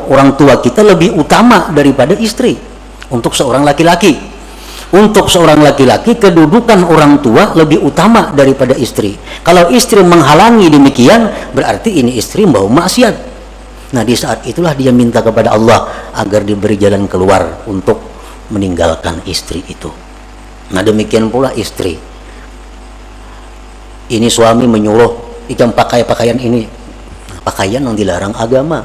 orang tua kita lebih utama daripada istri untuk seorang laki-laki. Untuk seorang laki-laki kedudukan orang tua lebih utama daripada istri. Kalau istri menghalangi demikian, berarti ini istri membawa maksiat. Nah, di saat itulah dia minta kepada Allah agar diberi jalan keluar untuk meninggalkan istri itu. Nah, demikian pula istri. Ini suami menyuruh ikam pakai pakaian ini, pakaian yang dilarang agama.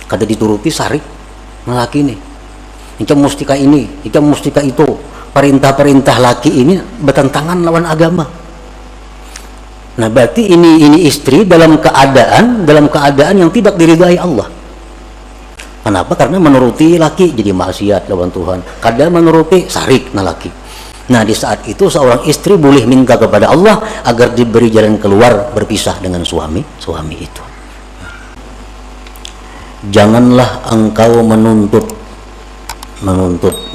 Kada dituruti sarik laki ini. Ikam mustika ini, ikam mustika itu. Perintah-perintah laki ini bertentangan lawan agama. Nah, berarti ini istri dalam keadaan yang tidak diridhai Allah. Kenapa? Karena menuruti laki jadi maksiat lawan Tuhan. Kadang menuruti sarik na laki. Nah, di saat itu seorang istri boleh minta kepada Allah agar diberi jalan keluar berpisah dengan suami itu. Janganlah engkau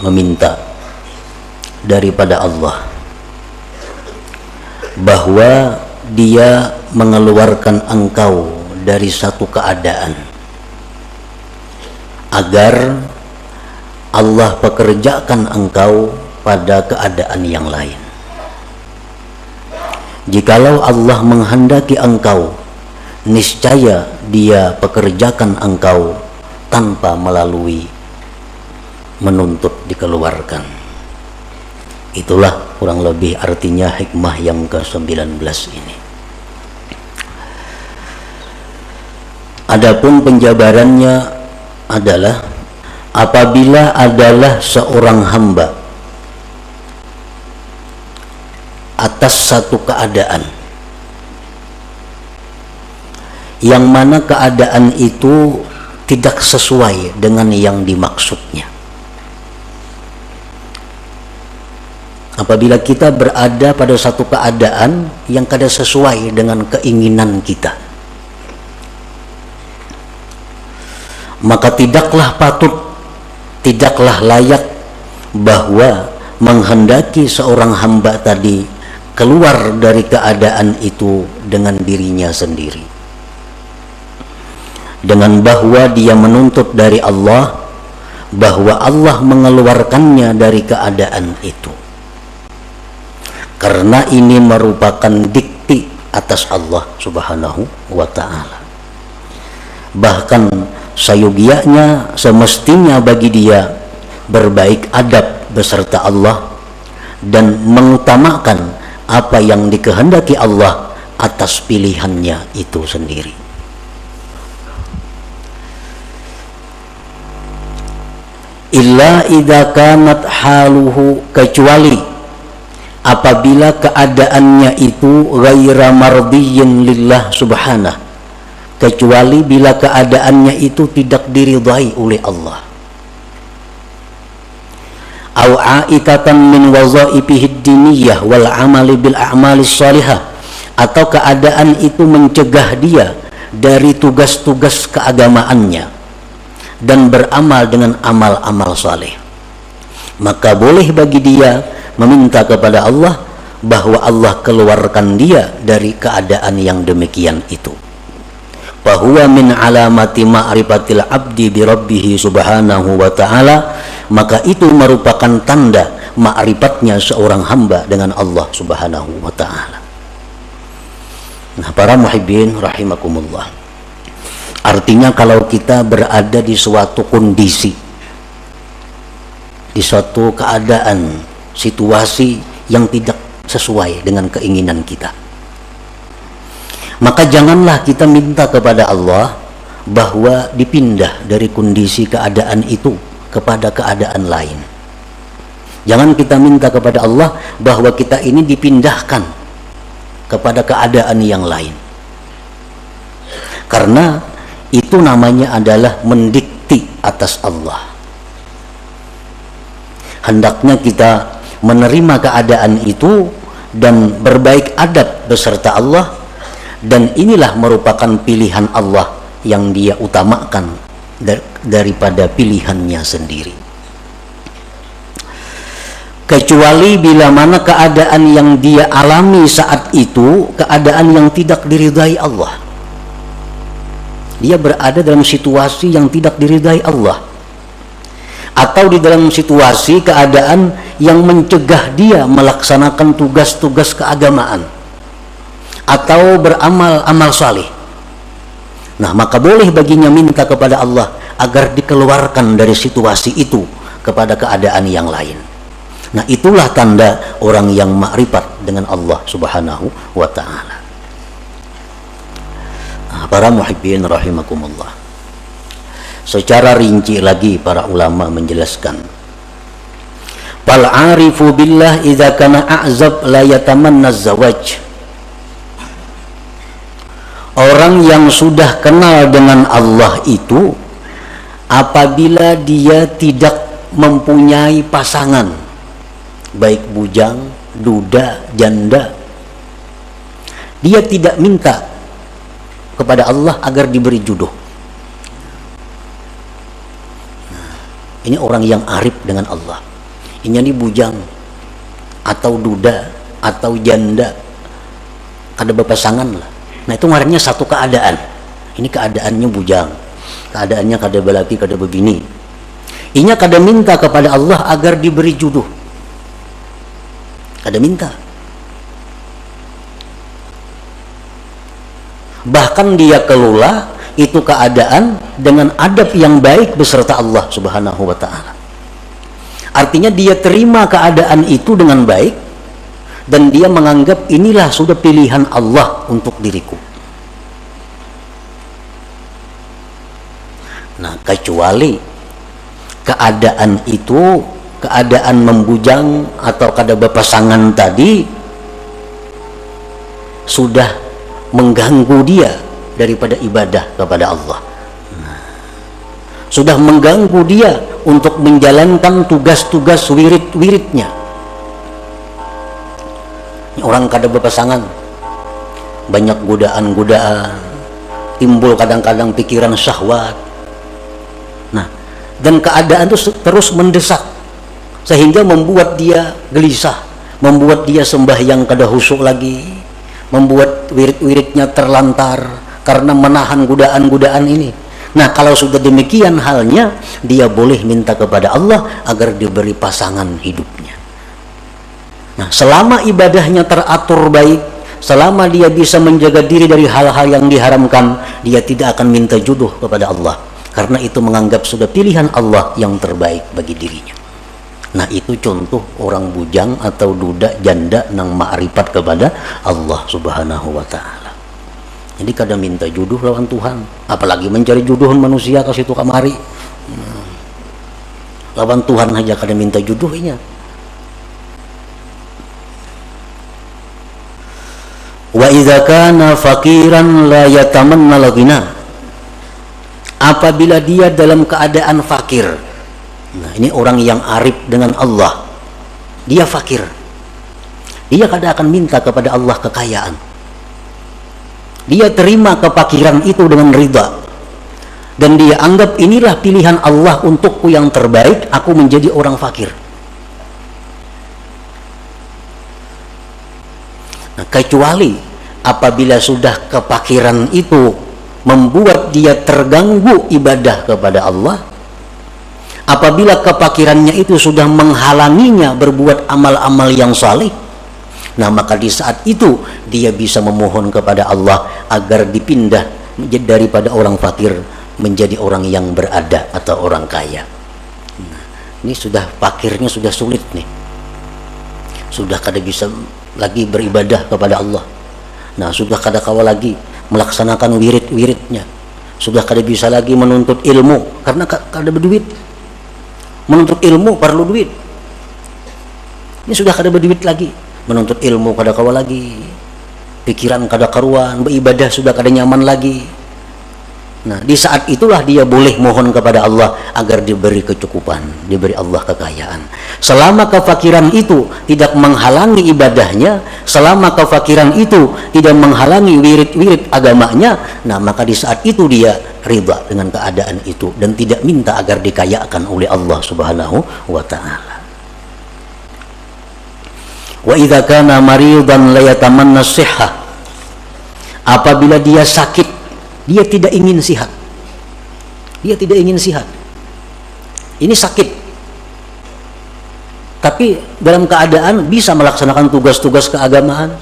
meminta daripada Allah bahwa dia mengeluarkan engkau dari satu keadaan agar Allah pekerjakan engkau pada keadaan yang lain. Jikalau Allah menghendaki engkau, niscaya dia pekerjakan engkau tanpa melalui menuntut dikeluarkan. Itulah kurang lebih artinya hikmah yang ke-19 ini. Adapun penjabarannya adalah apabila adalah seorang hamba atas satu keadaan yang mana keadaan itu tidak sesuai dengan yang dimaksudnya. Apabila kita berada pada satu keadaan yang kada sesuai dengan keinginan kita, maka tidaklah patut, tidaklah layak bahwa menghendaki seorang hamba tadi keluar dari keadaan itu dengan dirinya sendiri, dengan bahwa dia menuntut dari Allah bahwa Allah mengeluarkannya dari keadaan itu, karena ini merupakan dikti atas Allah Subhanahu wa ta'ala. Bahkan sayogianya semestinya bagi dia berbaik adab beserta Allah dan mengutamakan apa yang dikehendaki Allah atas pilihannya itu sendiri. Illa idza kanat haluhu, kecuali apabila keadaannya itu ghaira mardiyyin lillah subhanah, kecuali bila keadaannya itu tidak diridhai oleh Allah. Au aikatan min wazaifihi diniyah wal amali bil a'malis salihah, atau keadaan itu mencegah dia dari tugas-tugas keagamaannya dan beramal dengan amal-amal saleh, maka boleh bagi dia meminta kepada Allah bahwa Allah keluarkan dia dari keadaan yang demikian itu. Fahuwa min alamati ma'rifatil abdi bi rabbih subhanahu wa ta'ala, maka itu merupakan tanda ma'rifatnya seorang hamba dengan Allah subhanahu wa ta'ala. Nah, para muhibbin rahimakumullah, artinya kalau kita berada di suatu kondisi, di suatu keadaan, situasi yang tidak sesuai dengan keinginan kita, maka janganlah kita minta kepada Allah bahwa dipindah dari kondisi keadaan itu kepada keadaan lain. Jangan kita minta kepada Allah bahwa kita ini dipindahkan kepada keadaan yang lain, karena itu namanya adalah mendikti atas Allah. Hendaknya kita menerima keadaan itu dan berbaik adab beserta Allah, dan inilah merupakan pilihan Allah yang dia utamakan daripada pilihannya sendiri. Kecuali bila mana keadaan yang dia alami saat itu keadaan yang tidak diridhai Allah, dia berada dalam situasi yang tidak diridai Allah, atau di dalam situasi keadaan yang mencegah dia melaksanakan tugas-tugas keagamaan atau beramal amal saleh. Nah, maka boleh baginya minta kepada Allah agar dikeluarkan dari situasi itu kepada keadaan yang lain. Nah, itulah tanda orang yang ma'rifat dengan Allah Subhanahu wa ta'ala. Nah, para muhibbin rahimakumullah, secara rinci lagi para ulama menjelaskan, fal arifu billah idza kana a'zab la yatamanna zawaj. Orang yang sudah kenal dengan Allah itu, apabila dia tidak mempunyai pasangan, baik bujang, duda, janda, dia tidak minta kepada Allah agar diberi jodoh. Nah, ini orang yang arif dengan Allah. Ini bujang atau duda atau janda, kada berpasangan lah. Nah, itu ngarannya satu keadaan. Ini keadaannya bujang, keadaannya kada belaki, kada bebini. Inya kada minta kepada Allah agar diberi jodoh, kada minta. Bahkan dia kelola itu keadaan dengan adab yang baik beserta Allah Subhanahu wa ta'ala. Artinya dia terima keadaan itu dengan baik, dan dia menganggap inilah sudah pilihan Allah untuk diriku. Nah, kecuali keadaan itu, keadaan membujang atau kada berpasangan tadi sudah mengganggu dia daripada ibadah kepada Allah. Nah, sudah mengganggu dia untuk menjalankan tugas-tugas wirid-wiridnya. Orang kada berpasangan, banyak godaan-godaan, timbul kadang-kadang pikiran syahwat. Nah, dan keadaan itu terus mendesak sehingga membuat dia gelisah, membuat dia sembahyang kada khusyuk lagi, membuat wirid-wiridnya terlantar karena menahan godaan-godaan ini. Nah, kalau sudah demikian halnya, dia boleh minta kepada Allah agar diberi pasangan hidupnya. Nah, selama ibadahnya teratur baik, selama dia bisa menjaga diri dari hal-hal yang diharamkan, dia tidak akan minta jodoh kepada Allah, karena itu menganggap sudah pilihan Allah yang terbaik bagi dirinya. Nah, itu contoh orang bujang atau duda janda nang ma'rifat kepada Allah Subhanahu wa ta'ala. Jadi kada minta jodoh lawan Tuhan, apalagi mencari jodohan manusia ke situ kamari. Lawan Tuhan aja kada minta jodohnya. Wa idza kana faqiran la yatamanna al-ghina. Apabila dia dalam keadaan fakir. Nah, ini orang yang arif dengan Allah. Dia fakir. Dia kada akan minta kepada Allah kekayaan. Dia terima kefakiran itu dengan ridha. Dan dia anggap inilah pilihan Allah untukku yang terbaik, aku menjadi orang fakir. Nah, kecuali apabila sudah kefakiran itu membuat dia terganggu ibadah kepada Allah, apabila kefakirannya itu sudah menghalanginya berbuat amal-amal yang saleh, nah maka di saat itu dia bisa memohon kepada Allah agar dipindah daripada orang fakir menjadi orang yang berada atau orang kaya. Nah, ini sudah fakirnya sudah sulit nih, sudah kada bisa lagi beribadah kepada Allah. Nah, sudah kada kawa lagi melaksanakan wirid-wiridnya, sudah kada bisa lagi menuntut ilmu karena kada berduit. Menuntut ilmu perlu duit. Ini sudah kada berduit lagi, menuntut ilmu kada kawa lagi, pikiran kada karuan, beribadah sudah kada nyaman lagi. Nah, di saat itulah dia boleh mohon kepada Allah agar diberi kecukupan, diberi Allah kekayaan. Selama kefakiran itu tidak menghalangi ibadahnya, selama kefakiran itu tidak menghalangi wirid-wirid agamanya, nah maka di saat itu dia ridha dengan keadaan itu dan tidak minta agar dikayakan oleh Allah Subhanahu wa ta'ala. Wa idza kana maridan la yatamanna shihha. Apabila dia sakit dia tidak ingin sihat. Dia tidak ingin sihat. Ini sakit. Tapi dalam keadaan bisa melaksanakan tugas-tugas keagamaan,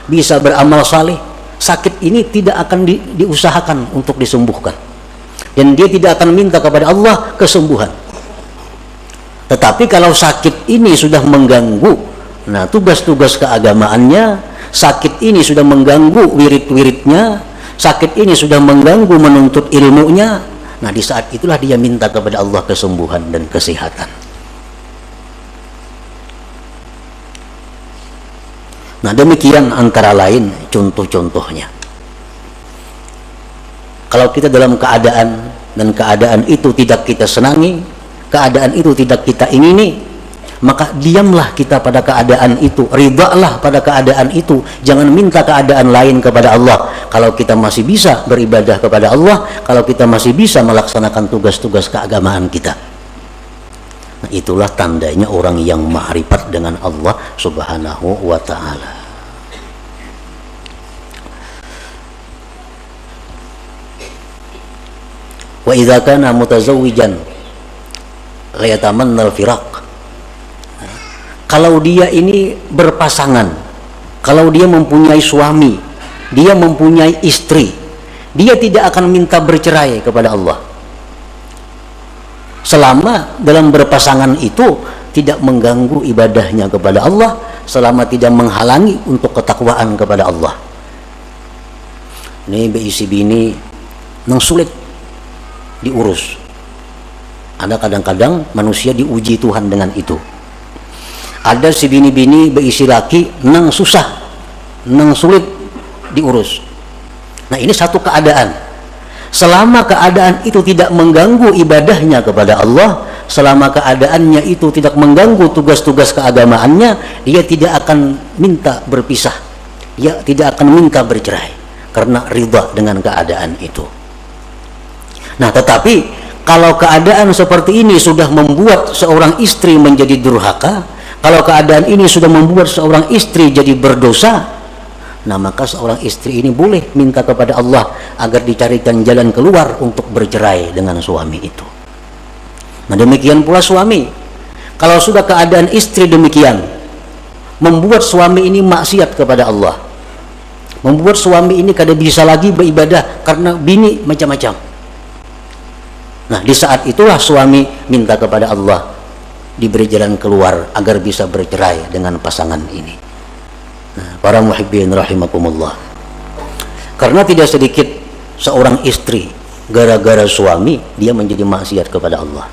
bisa beramal saleh. Sakit ini tidak akan diusahakan untuk disembuhkan. Dan dia tidak akan minta kepada Allah kesembuhan. Tetapi kalau sakit ini sudah mengganggu, nah tugas-tugas keagamaannya, sakit ini sudah mengganggu wirid-wiridnya, sakit ini sudah mengganggu menuntut ilmunya, nah di saat itulah dia minta kepada Allah kesembuhan dan kesehatan. Nah demikian antara lain contoh-contohnya. Kalau kita dalam keadaan dan keadaan itu tidak kita senangi, keadaan itu tidak kita ingini, maka diamlah kita pada keadaan itu, ridhalah pada keadaan itu, jangan minta keadaan lain kepada Allah. Kalau kita masih bisa beribadah kepada Allah, kalau kita masih bisa melaksanakan tugas-tugas keagamaan kita, nah itulah tandanya orang yang ma'rifat dengan Allah subhanahu wa ta'ala. Wa idza kana mutazawwijan la yatamanna al-firaq. Kalau dia ini berpasangan, kalau dia mempunyai suami, dia mempunyai istri, dia tidak akan minta bercerai kepada Allah selama dalam berpasangan itu tidak mengganggu ibadahnya kepada Allah, selama tidak menghalangi untuk ketakwaan kepada Allah. Ini beisi bini nang sulit diurus. Ada kadang-kadang manusia diuji Tuhan dengan itu. Ada si bini-bini berisi laki nang susah, nang sulit diurus. Nah ini satu keadaan. Selama keadaan itu tidak mengganggu ibadahnya kepada Allah, selama keadaannya itu tidak mengganggu tugas-tugas keagamaannya, dia tidak akan minta berpisah, dia tidak akan minta bercerai karena ridha dengan keadaan itu. Nah tetapi kalau keadaan seperti ini sudah membuat seorang istri menjadi durhaka, kalau keadaan ini sudah membuat seorang istri jadi berdosa, nah maka seorang istri ini boleh minta kepada Allah agar dicarikan jalan keluar untuk bercerai dengan suami itu. Nah demikian pula suami, kalau sudah keadaan istri demikian membuat suami ini maksiat kepada Allah, membuat suami ini kada bisa lagi beribadah karena bini macam-macam, nah di saat itulah suami minta kepada Allah diberi jalan keluar agar bisa bercerai dengan pasangan ini. Nah, para muhibbin rahimakumullah, karena tidak sedikit seorang istri gara-gara suami dia menjadi maksiat kepada Allah,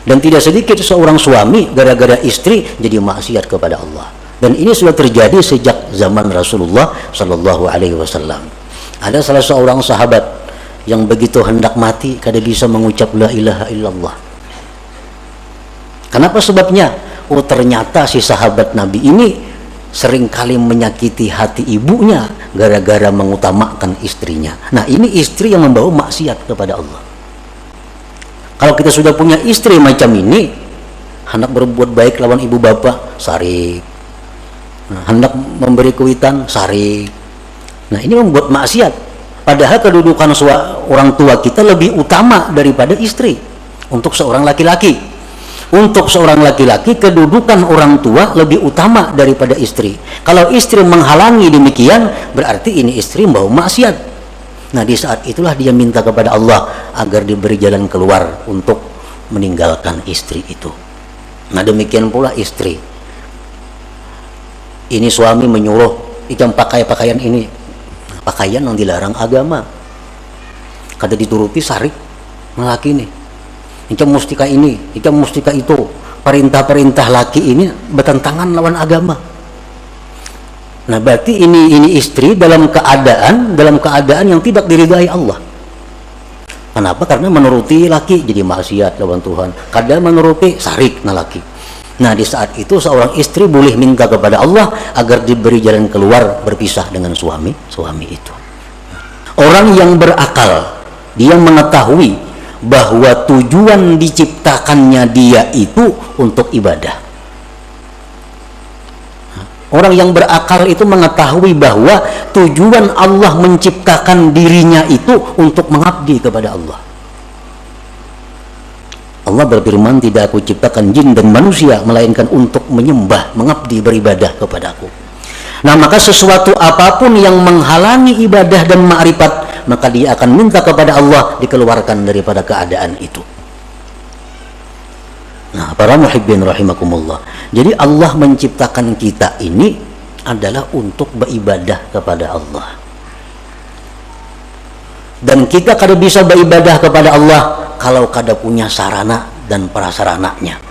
dan tidak sedikit seorang suami gara-gara istri jadi maksiat kepada Allah, dan ini sudah terjadi sejak zaman Rasulullah Shallallahu Alaihi Wasallam. Ada salah seorang sahabat yang begitu hendak mati kada bisa mengucap la ilaha illallah. Kenapa sebabnya? Oh ternyata si sahabat Nabi ini seringkali menyakiti hati ibunya gara-gara mengutamakan istrinya. Nah ini istri yang membawa maksiat kepada Allah. Kalau kita sudah punya istri macam ini, hendak berbuat baik lawan ibu bapak, sarik. Nah, hendak memberi kuitan, sarik. Nah ini membuat maksiat. Padahal kedudukan orang tua kita lebih utama daripada istri untuk seorang laki-laki. Untuk seorang laki-laki kedudukan orang tua lebih utama daripada istri. Kalau istri menghalangi demikian, berarti ini istri membawa maksiat. Nah di saat itulah dia minta kepada Allah agar diberi jalan keluar untuk meninggalkan istri itu. Nah demikian pula istri. Ini suami menyuruh ikam pakai pakaian ini, pakaian yang dilarang agama, kada dituruti sarik laki ini. Ikam mustika ini, ikam mustika itu, perintah-perintah laki ini bertentangan lawan agama. Nah berarti ini istri dalam keadaan yang tidak diridai Allah. Kenapa? Karena menuruti laki jadi maksiat lawan Tuhan. Kadang menuruti sarik na laki. Nah di saat itu seorang istri boleh minta kepada Allah agar diberi jalan keluar berpisah dengan suami itu. Orang yang berakal, dia mengetahui bahwa tujuan diciptakannya dia itu untuk ibadah. Orang yang berakal itu mengetahui bahwa tujuan Allah menciptakan dirinya itu untuk mengabdi kepada Allah. Allah berfirman, tidak aku ciptakan jin dan manusia melainkan untuk menyembah, mengabdi, beribadah kepadaku. Nah, maka sesuatu apapun yang menghalangi ibadah dan ma'rifat, maka dia akan minta kepada Allah dikeluarkan daripada keadaan itu. Nah, para muhibbin rahimakumullah. Jadi Allah menciptakan kita ini adalah untuk beribadah kepada Allah. Dan kita kada bisa beribadah kepada Allah kalau kada punya sarana dan prasarananya.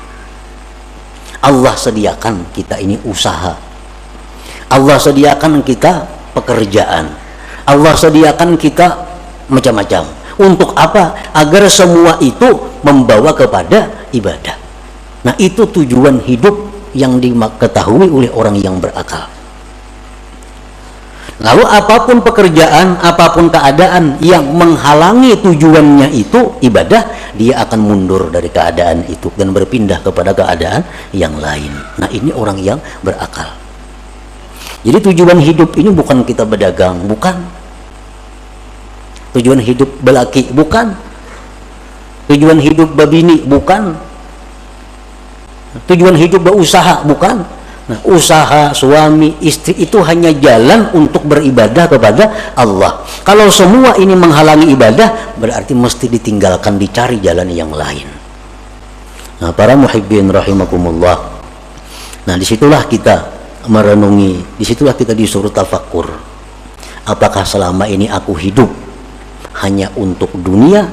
Allah sediakan kita ini usaha. Allah sediakan kita pekerjaan. Allah sediakan kita macam-macam. Untuk apa? Agar semua itu membawa kepada ibadah. Nah, itu tujuan hidup yang diketahui oleh orang yang berakal. Lalu apapun pekerjaan, apapun keadaan yang menghalangi tujuannya itu ibadah, dia akan mundur dari keadaan itu dan berpindah kepada keadaan yang lain. Nah, ini orang yang berakal. Jadi tujuan hidup ini bukan kita berdagang, bukan. Tujuan hidup belaki, bukan. Tujuan hidup babini, bukan. Tujuan hidup berusaha, bukan. Nah, usaha suami istri itu hanya jalan untuk beribadah kepada Allah. Kalau semua ini menghalangi ibadah, berarti mesti ditinggalkan, dicari jalan yang lain. Nah, para muhibbin rahimakumullah. Nah, disitulah kita merenungi, disitulah kita disuruh tafakkur. Apakah selama ini aku hidup hanya untuk dunia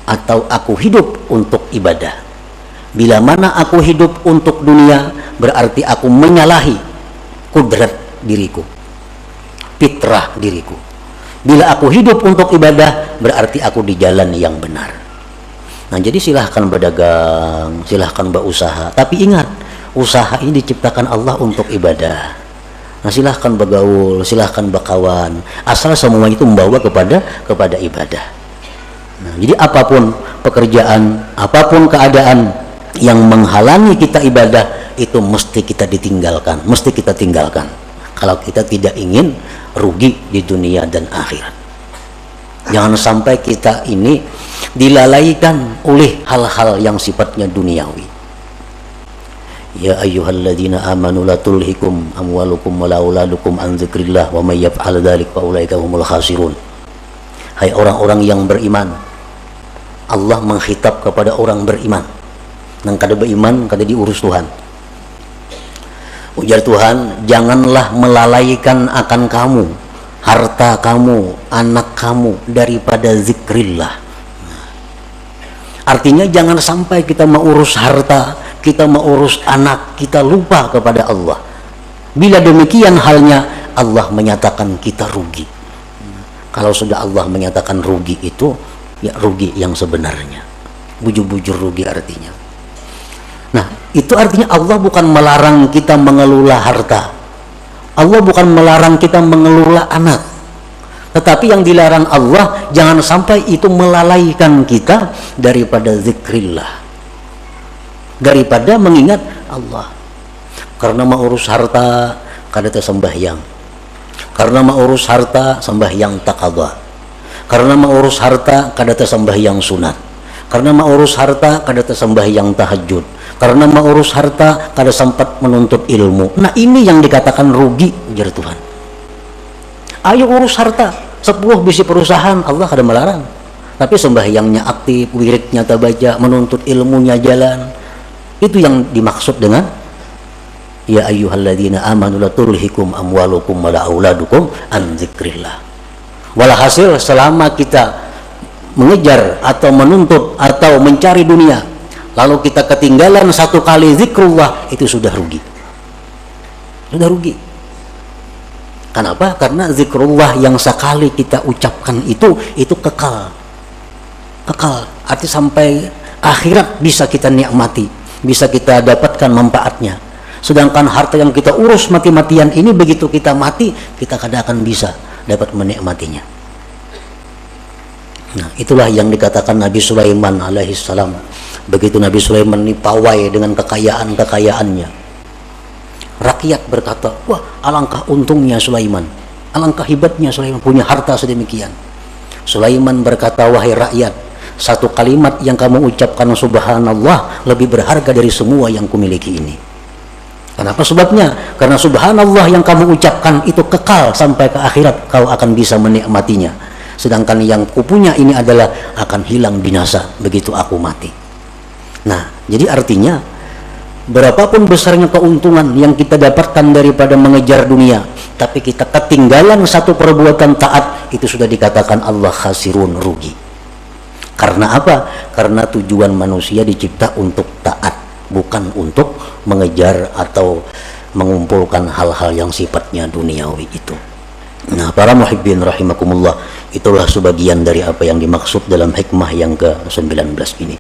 atau aku hidup untuk ibadah? Bila mana aku hidup untuk dunia, berarti aku menyalahi kudrat diriku, fitrah diriku. Bila aku hidup untuk ibadah, berarti aku di jalan yang benar. Nah, jadi silahkan berdagang, silahkan berusaha, tapi ingat, usaha ini diciptakan Allah untuk ibadah. Nah, silahkan bergaul, silahkan berkawan, asal semua itu membawa kepada ibadah. Nah, jadi apapun pekerjaan, apapun keadaan yang menghalangi kita ibadah, itu mesti kita ditinggalkan, mesti kita tinggalkan kalau kita tidak ingin rugi di dunia dan akhirat. Jangan sampai kita ini dilalaikan oleh hal-hal yang sifatnya duniawi. Ya ayyuhalladzina amanu la tulhikum amwalukum wala auladukum an dzikrillah wa may yaf'al dzalika fa ulaika humul khasirun. Hai orang-orang yang beriman, Allah mengkhitab kepada orang beriman. Nang kada beriman, kada diurus Tuhan. Ujar Tuhan, janganlah melalaikan akan kamu, harta kamu, anak kamu daripada zikrillah. Artinya jangan sampai kita mengurus harta, kita mengurus anak, kita lupa kepada Allah. Bila demikian halnya, Allah menyatakan kita rugi. Kalau sudah Allah menyatakan rugi itu, ya rugi yang sebenarnya. Bujur-bujur rugi artinya. Nah, itu artinya Allah bukan melarang kita mengelola harta. Allah bukan melarang kita mengelola anak. Tetapi yang dilarang Allah, jangan sampai itu melalaikan kita daripada zikrillah, daripada mengingat Allah. Karena mau urus harta, kada tersembahyang. Karena mau urus harta, sembahyang taqadha. Karena mau urus harta, kada tersembahyang sunat. Karena mau urus harta, kada tersembahyang tahajud. Karena mau urus harta, kada sempat menuntut ilmu. Nah, ini yang dikatakan rugi, ujar Tuhan. Ayo urus harta, 10 bisi perusahaan, Allah kada melarang. Tapi sembahyangnya aktif, wiridnya tabaca, menuntut ilmunya jalan. Itu yang dimaksud dengan ya ayyuhalladzina amanu la tulhikum amwalukum wala auladukum an dzikrillah. Walhasil selama kita mengejar atau menuntut atau mencari dunia, lalu kita ketinggalan satu kali zikrullah, itu sudah rugi. Sudah rugi. Kenapa? Karena zikrullah yang sekali kita ucapkan itu kekal. Kekal. Arti sampai akhirat bisa kita nikmati, bisa kita dapatkan manfaatnya. Sedangkan harta yang kita urus mati-matian ini, begitu kita mati, kita kadang akan bisa dapat menikmatinya. Nah, itulah yang dikatakan Nabi Sulaiman alaihissalam. Begitu Nabi Sulaiman ini pawai dengan kekayaan-kekayaannya, Rakyat berkata, wah alangkah untungnya Sulaiman, alangkah hebatnya Sulaiman punya harta sedemikian. Sulaiman berkata, wahai rakyat, satu kalimat yang kamu ucapkan subhanallah lebih berharga dari semua yang kumiliki ini. Kenapa sebabnya? Karena subhanallah yang kamu ucapkan itu kekal sampai ke akhirat, kau akan bisa menikmatinya. Sedangkan yang kupunya ini adalah akan hilang binasa begitu aku mati. Nah, jadi artinya berapapun besarnya keuntungan yang kita dapatkan daripada mengejar dunia, tapi kita ketinggalan satu perbuatan taat, itu sudah dikatakan Allah khasirun, rugi. Karena apa? Karena tujuan manusia dicipta untuk taat, bukan untuk mengejar atau mengumpulkan hal-hal yang sifatnya duniawi itu. Nah, para muhibbin rahimakumullah, itulah sebagian dari apa yang dimaksud dalam hikmah yang ke-19 ini.